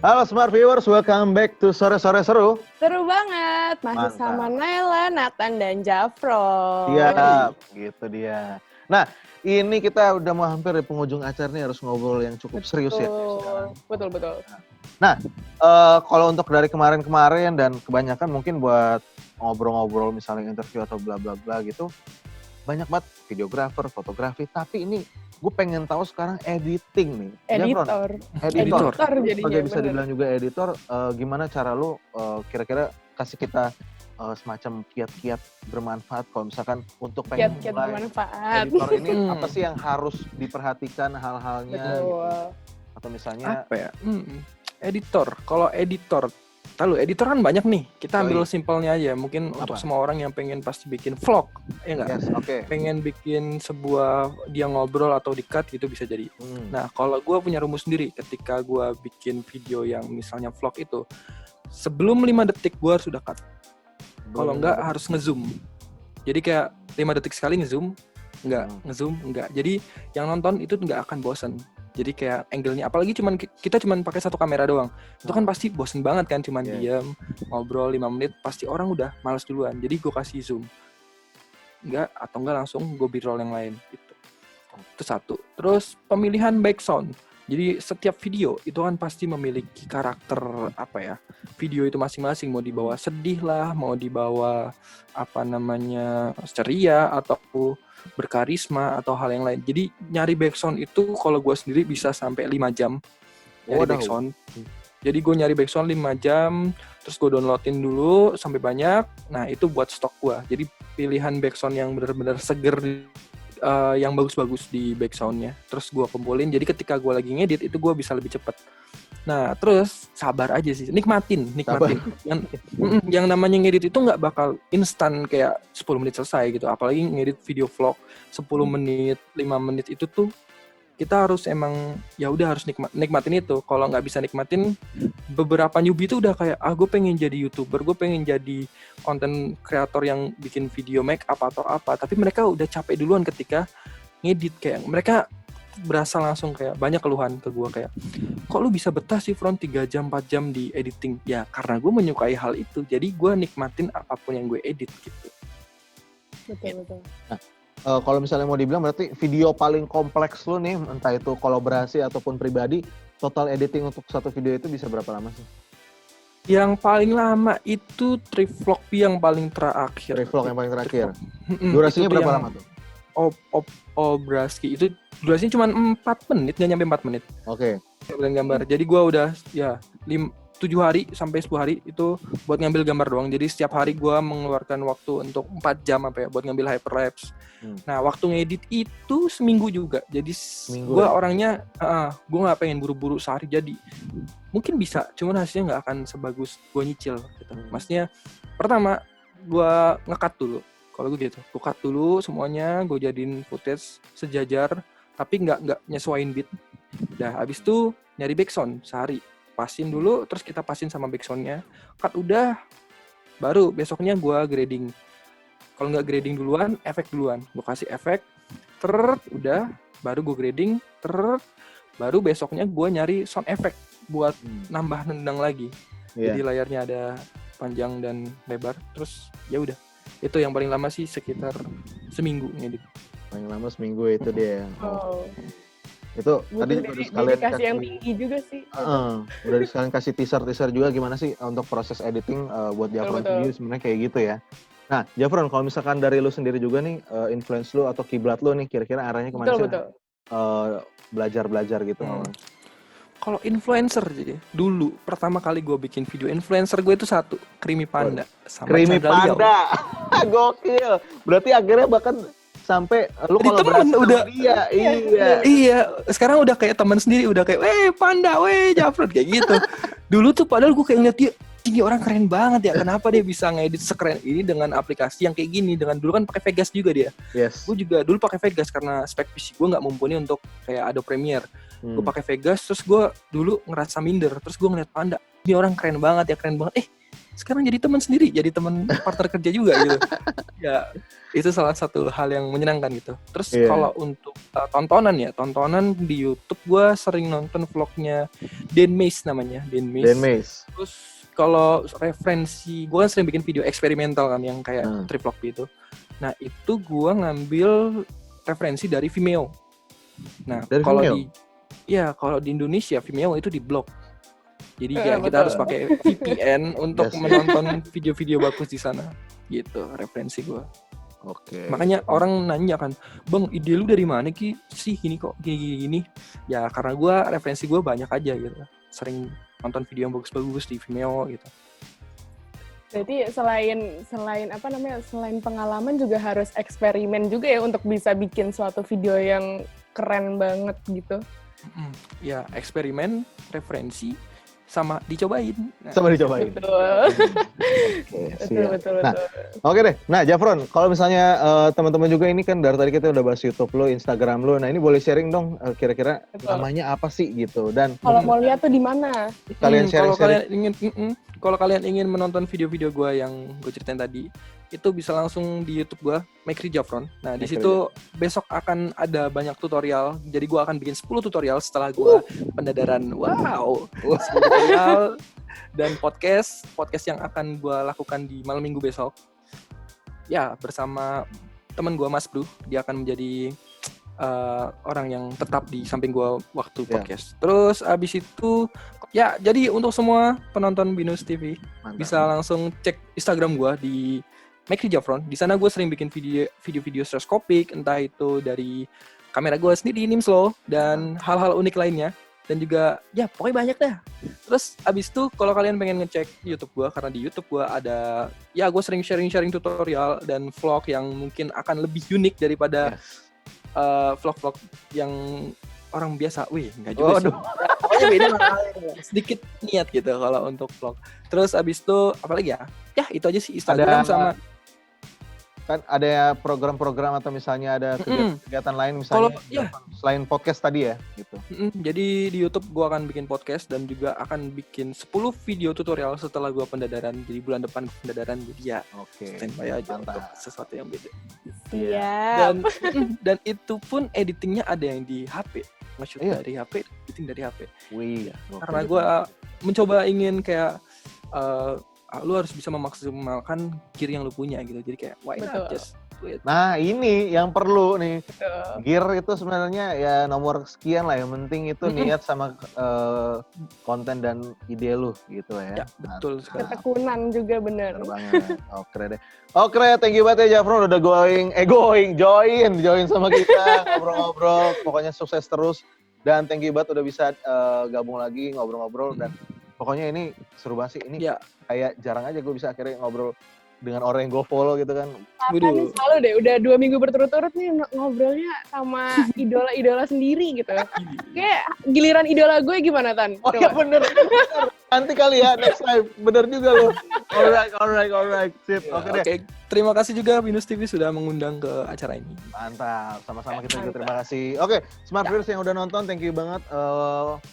Halo Smart Viewers, welcome back to Sore-Sore Seru. Seru banget, masih Mantap. sama Naila, Nathan, dan Jafro. Iya, gitu dia. Nah, ini kita udah mau hampir di penghujung acara nih, harus ngobrol yang cukup serius ya. Betul. Nah, kalau untuk dari kemarin-kemarin dan kebanyakan mungkin buat ngobrol-ngobrol misalnya interview atau bla bla bla gitu, banyak banget videografer, fotografi, tapi ini gue pengen tahu sekarang editing nih. Editor jadinya. Sebagai bisa dibilang juga editor, gimana cara lu kira-kira kasih kita semacam kiat-kiat bermanfaat kalau misalkan untuk pengen Kiat-kiat mulai bermanfaat. editor ini apa sih yang harus diperhatikan hal-halnya gitu. Atau misalnya apa ya? Editor. Kalau editor, editor kan banyak nih. Kita ambil simpelnya aja. Mungkin apa? untuk semua orang yang pengen pasti bikin vlog, ya nggak? Yes, okay. Pengen bikin sebuah dia ngobrol atau di-cut gitu bisa jadi. Nah, kalau gue punya rumus sendiri. Ketika gue bikin video yang misalnya vlog itu, sebelum 5 detik gue harus sudah cut. Kalau enggak harus ngezoom. Jadi kayak 5 detik sekali ngezoom, ngezoom, enggak. Jadi yang nonton itu nggak akan bosan. Jadi kayak angle-nya, apalagi kita cuman pakai satu kamera doang. Itu kan pasti bosen banget kan, cuman diam, ngobrol 5 menit, pasti orang udah malas duluan. Jadi gue kasih zoom. Enggak langsung gue B-roll yang lain gitu. Itu satu. Terus pemilihan background. Jadi setiap video itu kan pasti memiliki karakter video itu masing-masing, mau dibawa sedih lah, mau dibawa ceria atau berkarisma atau hal yang lain. Jadi nyari background itu kalau gue sendiri bisa sampai 5 jam nyari background. Jadi gue nyari background 5 jam, terus gue downloadin dulu sampai banyak. Nah itu buat stok gue. Jadi pilihan background yang benar-benar seger, yang bagus-bagus di backgroundnya. Terus gue kumpulin. Jadi ketika gue lagi ngedit itu gue bisa lebih cepat. Nah terus sabar aja sih, nikmatin. Yang namanya ngedit itu nggak bakal instan kayak 10 menit selesai gitu. Apalagi ngedit video vlog 10 menit, 5 menit itu tuh kita harus emang ya udah harus nikmatin itu. Kalau nggak bisa nikmatin, beberapa newbie itu udah kayak gue pengen jadi YouTuber, gue pengen jadi konten kreator yang bikin video make up atau apa. Tapi mereka udah capek duluan ketika ngedit, kayak mereka berasa langsung kayak banyak keluhan ke gue kayak, kok lu bisa betah sih front 3 jam 4 jam di editing? Ya karena gue menyukai hal itu, jadi gue nikmatin apapun yang gue edit gitu. Betul. Nah, kalau misalnya mau dibilang berarti video paling kompleks lu nih, entah itu kolaborasi ataupun pribadi, total editing untuk satu video itu bisa berapa lama sih? Yang paling lama itu Trivlog yang paling terakhir. Trivlog yang paling terakhir. Durasinya berapa lama tuh? Obraski itu durasinya cuma 4 menit, nggak nyampe 4 menit. Oke. Ngambil gambar. Jadi gue udah 7 hari sampai 10 hari itu buat ngambil gambar doang. Jadi setiap hari gue mengeluarkan waktu untuk 4 jam buat ngambil hyperlapse. Nah waktu ngedit itu seminggu juga. Jadi gue orangnya gue nggak pengen buru-buru sehari jadi. Mungkin bisa, cuman hasilnya nggak akan sebagus gue nyicil gitu. Maksudnya pertama gue nge-cut dulu. Kalau gue gitu, gue cut dulu semuanya, gue jadiin footage sejajar, tapi nggak nyesuaiin beat. Udah, habis itu nyari backsound sehari, pasin dulu, terus kita pasin sama backsoundnya. Cut udah, baru besoknya gue grading. Kalau nggak grading duluan, efek duluan. Gue kasih efek, udah, baru gue grading, baru besoknya gue nyari sound effect buat nambah nendang lagi. Jadi layarnya ada panjang dan lebar, terus ya udah. Itu yang paling lama sih sekitar seminggu ngedit. Paling lama seminggu itu dia. Itu tadi udah sekalian kasih yang tinggi juga sih. Udah sekalian kasih teaser juga gimana sih untuk proses editing buat Jafron sendiri sebenarnya kayak gitu ya. Nah, Jafron kalau misalkan dari lu sendiri juga nih influence lu atau kiblat lu nih kira-kira arahnya kemana sih? Betul. Belajar gitu. Kalau influencer dulu pertama kali gue bikin video influencer gue itu satu Creamy Panda sama Creamy Panda. Gokil. Berarti akhirnya bahkan sampai lu kolaborasi sama dia. Iya. Sekarang udah kayak teman sendiri, udah kayak Panda, Jafron kayak gitu. Dulu tuh padahal gue kayak ngeliat dia, ini orang keren banget ya. Kenapa dia bisa ngedit sekeren ini dengan aplikasi yang kayak gini? Dengan dulu kan pakai Vegas juga dia. Yes. Gue juga dulu pakai Vegas karena spek PC gue nggak mumpuni untuk kayak Adobe Premiere. Gue pakai Vegas, terus gue dulu ngerasa minder. Terus gue ngeliat Panda, ini orang keren banget. sekarang jadi teman sendiri, jadi teman partner kerja juga gitu. Ya, itu salah satu hal yang menyenangkan gitu. Terus kalau untuk tontonan di YouTube gue sering nonton vlognya Dan Mace namanya, Dan Mace. Terus kalau referensi, gue kan sering bikin video eksperimental kan yang kayak trip vlog gitu. Nah itu gue ngambil referensi dari Vimeo. Nah kalau di Indonesia Vimeo itu di blok. Jadi ya kita harus pakai VPN untuk menonton video-video bagus di sana. Gitu referensi gue. Oke. Makanya orang nanya kan, Bang, ide lu dari mana sih ini kok gini? Ya karena gue referensi gue banyak aja gitu. Sering nonton video yang bagus-bagus di Vimeo gitu. Berarti selain pengalaman juga harus eksperimen juga ya untuk bisa bikin suatu video yang keren banget gitu. Ya eksperimen, referensi, sama dicobain. Betul. Betul. Nah, oke deh. Nah, Jafron, kalau misalnya teman-teman juga ini kan dari tadi kita udah bahas YouTube lo, Instagram lo. Nah, ini boleh sharing dong kira-kira namanya apa sih gitu. Dan kalau mau lihat tuh di mana? Kalian sharing. Kalau kalian ingin menonton video-video gue yang gue ceritain tadi, itu bisa langsung di YouTube gue, Make Jafron. Nah, di situ besok akan ada banyak tutorial. Jadi gue akan bikin 10 tutorial setelah gue pendadaran. Wow. 10 tutorial dan podcast yang akan gue lakukan di malam Minggu besok. Ya, bersama teman gue Mas Bro. Dia akan menjadi orang yang tetap di samping gue waktu podcast. Terus abis itu ya, jadi untuk semua penonton Binus TV bisa langsung cek Instagram gue di Make Jafron. Di sana gue sering bikin video stereoskopik, entah itu dari kamera gue sendiri, Nimslo, dan hal-hal unik lainnya. Dan juga, ya pokoknya banyak dah. Terus abis itu kalau kalian pengen ngecek YouTube gue, karena di YouTube gue ada, ya gue sering sharing tutorial dan vlog yang mungkin akan lebih unik daripada vlog-vlog yang orang biasa. Wih, enggak juga sih. Pokoknya beda sedikit niat gitu kalau untuk vlog. Terus abis itu apalagi ya? Ya itu aja sih, Instagram sama kan ada program-program atau misalnya ada kegiatan lain misalnya selain podcast tadi ya gitu. Jadi di YouTube gue akan bikin podcast dan juga akan bikin 10 video tutorial setelah gue pendadaran. Jadi bulan depan pendadaran, jadi ya standby aja untuk sesuatu yang beda. Siap. Dan itu pun editingnya ada yang di HP. Nge-shoot dari HP, editing dari HP. Wih. Karena gue mencoba ingin kayak lu harus bisa memaksimalkan gear yang lu punya gitu. Jadi kayak why not just do it. Nah, ini yang perlu nih. Gear itu sebenarnya ya nomor sekian lah, yang penting itu niat sama konten dan ide lu gitu ya. Ya, betul sekali. Ketekunan juga bener. Banget. Oke deh. Oke, thank you banget ya Jafron udah join sama kita ngobrol-ngobrol. Pokoknya sukses terus dan thank you banget udah bisa gabung lagi ngobrol-ngobrol dan pokoknya ini seru banget sih. Ini kayak jarang aja gue bisa akhirnya ngobrol dengan orang yang gue follow gitu kan. Nih selalu deh, udah 2 minggu berturut-turut nih ngobrolnya sama idola-idola sendiri gitu. Kayak giliran idola gue gimana, Tan? Oh iya bener. Nanti kali ya, next time. Bener juga loh. Alright. Sip, oke deh. Terima kasih juga Binus TV sudah mengundang ke acara ini. Mantap, sama-sama kita juga terima kasih. Oke, Smart Viewers yang udah nonton, thank you banget.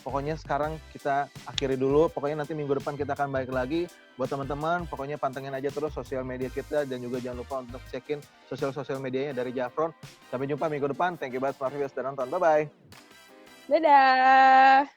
Pokoknya sekarang kita akhiri dulu. Pokoknya nanti minggu depan kita akan balik lagi. Buat teman-teman, pokoknya pantengin aja terus sosial media kita dan juga jangan lupa untuk cekin sosial medianya dari Jafron. Sampai jumpa minggu depan. Thank you banget Smart Viewers udah nonton. Bye-bye. Dadah.